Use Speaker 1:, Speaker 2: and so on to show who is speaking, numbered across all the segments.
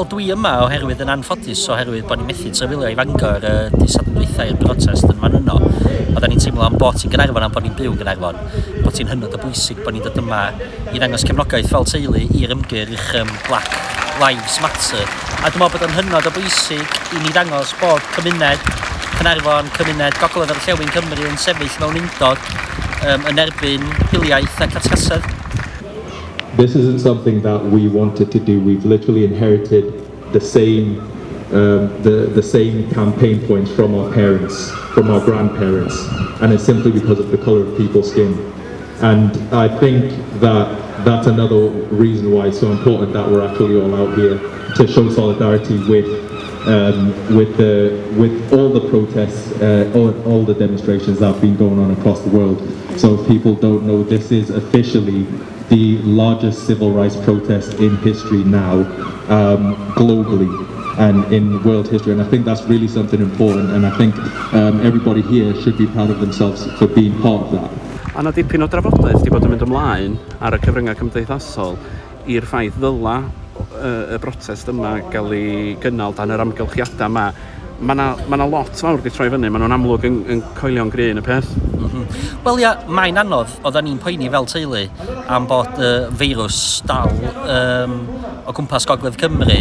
Speaker 1: Wel, dwi yma oherwydd yn anffodus oherwydd bod ni'n methu trafeilio i Fangor dydd Sadwrn dwytha i'r protest yn fan yno. Oedden ni'n teimlo am bod ti'n Caernarfon am bod ni'n byw yn Caernarfon, bod ti'n hynod o bwysig bod ni'n dod yma i ddangos cefnogaeth fel teulu i'r ymgyrch Black Lives Matter. A dwi'n meddwl bod yn hynod o bwysig i ni ddangos bod cymuned Caernarfon, cymuned Gogledd Orllewin Cymru yn sefyll mewn undod yn erbyn hiliaeth a catchasedd.
Speaker 2: This isn't something that we wanted to do. We've literally inherited the same campaign points from our parents, from our grandparents, and it's simply because of the colour of people's skin. And I think that that's another reason why it's so important that we're actually all out here to show solidarity with all the protests, all the demonstrations that have been going on across the world. So if people don't know, this is officially the largest civil rights protest in history now, globally and in world history, and I think that's really something important, and I think everybody here should be proud of themselves for being part of that.
Speaker 3: A na dipyn o drafodaeth wedi bod yn mynd ymlaen ar y cyfryngau cymdeithasol i'r ffaith ddyla y brotest yma gael ei gynnal dan yr amgylchiadau yma. Mae na lot fawr wedi troi fyny, mae nhw'n amlwg yn coelio'n gryn y peth.
Speaker 1: Wel ia, mae'n anodd, oedden ni'n poeni fel teulu am bod y feirws dal o gwmpas Gogledd Cymru,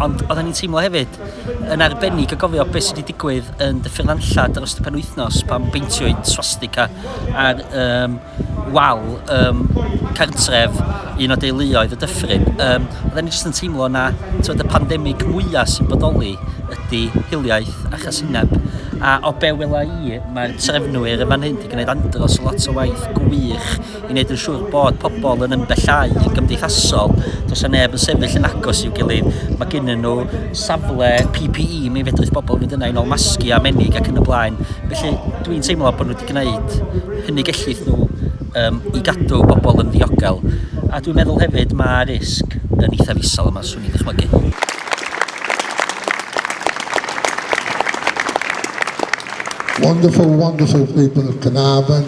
Speaker 1: ond oedden ni'n teimlo hefyd yn arbennig o gofio beth sydd wedi digwydd yn Dyffryn Nantllad dros y penwythnos pan beintiwyd swastika ar wal cartref un o deuluoedd y Dyffryn. Oedden ni jyst yn teimlo na y pandemig mwyaf sy'n bodoli ydy hiliaeth a chasineb. A o be wela i, mae'r trefnwyr y fan hyn wedi gwneud andros o lot o waith gwych i wneud yn siŵr bod pobl yn ymdellau yn gymdeithasol. Does yna neb yn sefyll yn agos i'w gilydd. Mae gennyn nhw safle PPE, mi fedrith bobl fynd yna i nôl masgi a menig ac yn y blaen. Felly dwi'n teimlo bod nhw wedi gwneud hynny gellith nhw i gadw bobl yn ddiogel. A dwi'n meddwl hefyd mae risg yn eitha fisal yma, swn i'n dychmygu.
Speaker 4: Wonderful, wonderful people of Caernarfon.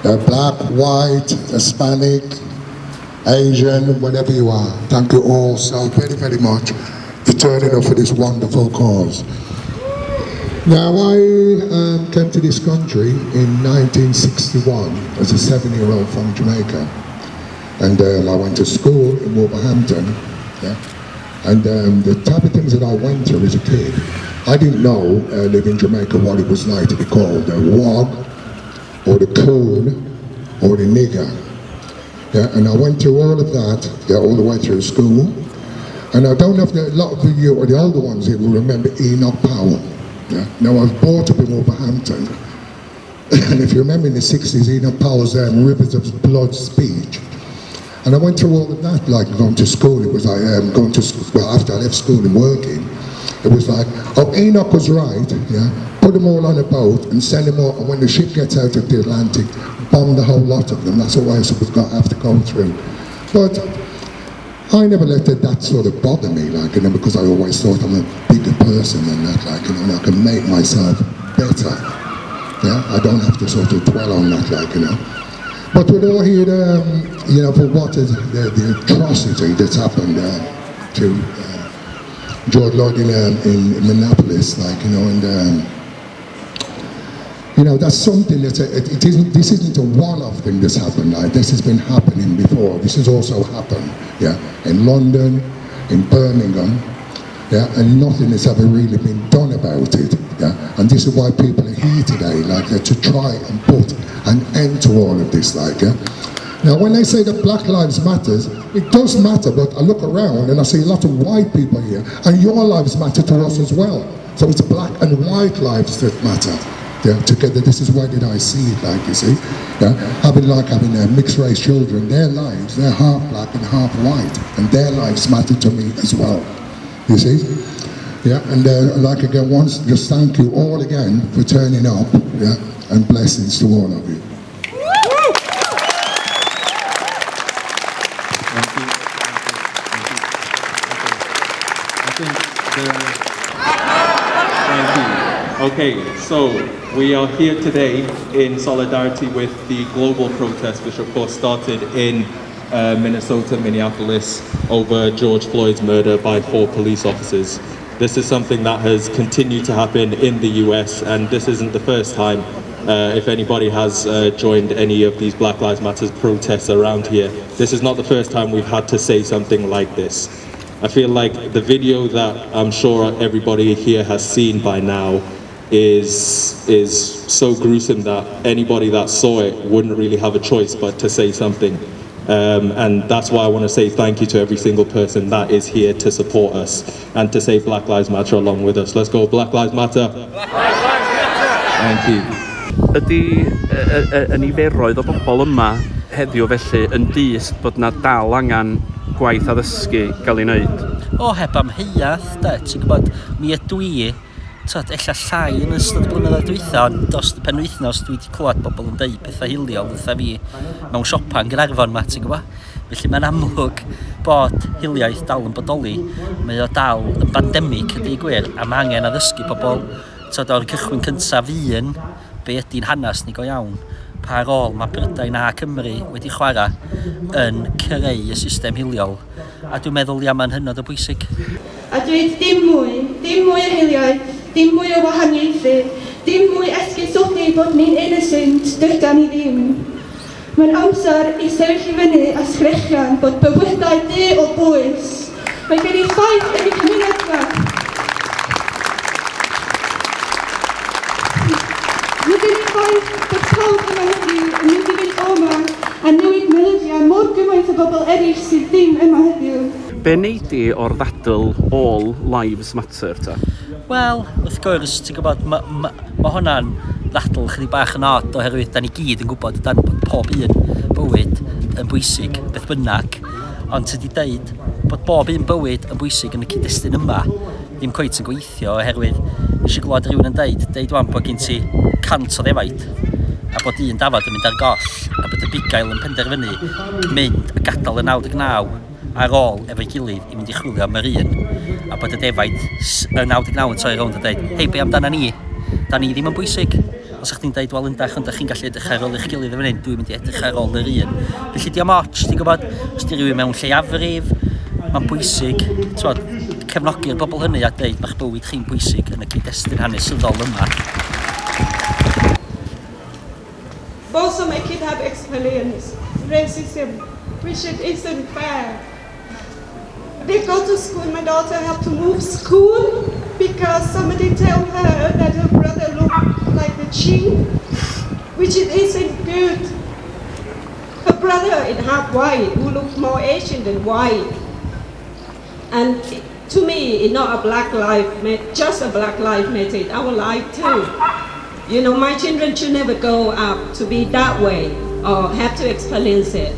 Speaker 4: They're black, white, Hispanic, Asian, whatever you are. Thank you all so very, very much for turning up for this wonderful cause. Now, I came to this country in 1961 as a 7-year-old from Jamaica. And I went to school in Wolverhampton. Yeah? And the type of things that I went through as a kid, I didn't know, living in Jamaica, what it was like to be called the wog, or the coon, or the nigger. Yeah, and I went through all of that, all the way through school. And I don't know if a lot of you, or the older ones here, will remember Enoch Powell. Yeah? Now, I was brought up in Wolverhampton. And if you remember in the 60s, Enoch Powell's Rivers of Blood speech. And I went through all of that, like going to school. It was like going to school, well, after I left school and working. It was like, oh, Enoch was right, yeah? Put them all on a boat and send them all, and when the ship gets out of the Atlantic, bomb the whole lot of them. That's what I was going to have to go through. But I never let that sort of bother me, like, you know, because I always thought I'm a bigger person than that, like, you know, and I can make myself better. Yeah, I don't have to sort of dwell on that, like, you know. But with all here, you know, for what is the atrocity that's happened to George Floyd in Minneapolis, like, you know, and you know, that's something that this isn't a one-off thing that's happened. Like, this has been happening before. This has also happened, yeah, in London, in Birmingham, yeah, and nothing has ever really been done about it, yeah. And this is why people are here today, like, to try and put an end to all of this, like, yeah. Now, when they say that Black Lives Matters, it does matter, but I look around and I see a lot of white people here, and your lives matter to us as well. So it's black and white lives that matter. Yeah, together, this is why did I see it, like, you see. Yeah, having mixed race children, their lives, they're half black and half white, and their lives matter to me as well. You see? Yeah, and like again, once, just thank you all again for turning up, yeah, and blessings to all of you.
Speaker 2: Okay, so we are here today in solidarity with the global protest, which of course started in Minnesota, Minneapolis, over George Floyd's murder by 4 police officers. This is something that has continued to happen in the US, and this isn't the first time. If anybody has joined any of these Black Lives Matter protests around here, this is not the first time we've had to say something like this. I feel like the video that I'm sure everybody here has seen by now is so gruesome that anybody that saw it wouldn't really have a choice but to say something. And that's why I want to say thank you to every single person that is here to support us and to say Black Lives Matter along with us. Let's go, Black Lives Matter! Black Lives Matter! Thank you.
Speaker 3: Ydy y niferoedd o bobl yma heddiw felly yn dyst bod na dal angan gwaith addysgu gael ei wneud?
Speaker 1: O, heb amheuaeth, de, ti'n gwybod, mi ydw i, tyd, ella llai yn ystod y blynyddoedd dwytha, ond dros y penwythnos dwi wedi clywed bobl yn deud pethau hiliol wrtha fi mewn siopa yn Caernarfon ma, ti'n gwybod? Felly mae'n amlwg bod hiliaeth dal yn bodoli, mae o dal yn bandemig ydy gwir, a mae angen addysgu pobl, tyd, o'r cychwyn cyntaf un, be ydy'n hanes ni go iawn, pa rôl mae Brydain a Cymru wedi chwarae yn creu y system hiliol. A dwi'n meddwl ia mae'n hynod o bwysig.
Speaker 5: A dweud dim mwy o hiliaeth, dim mwy o wahaniaethu, dim mwy esgusodi bod ni'n innocent, dyda ni ddim. Mae'n amser i sefyll i fyny a sgrechian bod bywydau de o bwys. Mae gen i ffaith yn y cymuned yma. Mae gen i ffaith bod pawb yma heddiw yn mynd i fynd o'ma a newid melodiau mor gymaint o bobl eraill sydd ddim yma heddiw.
Speaker 3: Be neidi o'r ddadl All Lives Matter ta?
Speaker 1: Wel, wrth gwrs, ti'n gwybod, mae hwnna'n ddadl chydig bach yn od oherwydd da ni gyd yn gwybod dan bod pob un bywyd yn bwysig, beth bynnag, ond tydi deud bod bob un bywyd yn bwysig yn y cyd-destun yma ddim cweit yn gweithio oherwydd eisiau glwad rhywun yn deud wan bod gen ti 100 o ddefaid a bod un dafod yn mynd ar goll a bod y bugail yn penderfynu mynd a gadael y 99 ar ôl efo'i gilydd i mynd i chwilio am yr un a bod y defaid y 99 yn troi rownd a dweud hei, be amdana ni? Da ni ddim yn bwysig. Os ydych chi'n dweud, wel yndach, ond ydych chi'n gallu edrych ar ôl eich gilydd yn fan hyn, dwi'n mynd i edrych ar ôl yr un. Felly di am ots, ti'n gwybod, os di rhywun mewn lleiafrif, mae'n bwysig, cefnogi'r bobl hynny a dweud, mae'ch bywyd chi'n bwysig yn y cyd-destun hanesyddol yma.
Speaker 6: Also make it have experience racism, which it isn't fair. They go to school, my daughter have to move school because somebody tell her that her brother looked like the chief, which it isn't good. Her brother is half white, who looks more Asian than white. And to me, it's not a black life, just a black life matter, our life too. You know, my children should never grow up to be that way or have to experience it.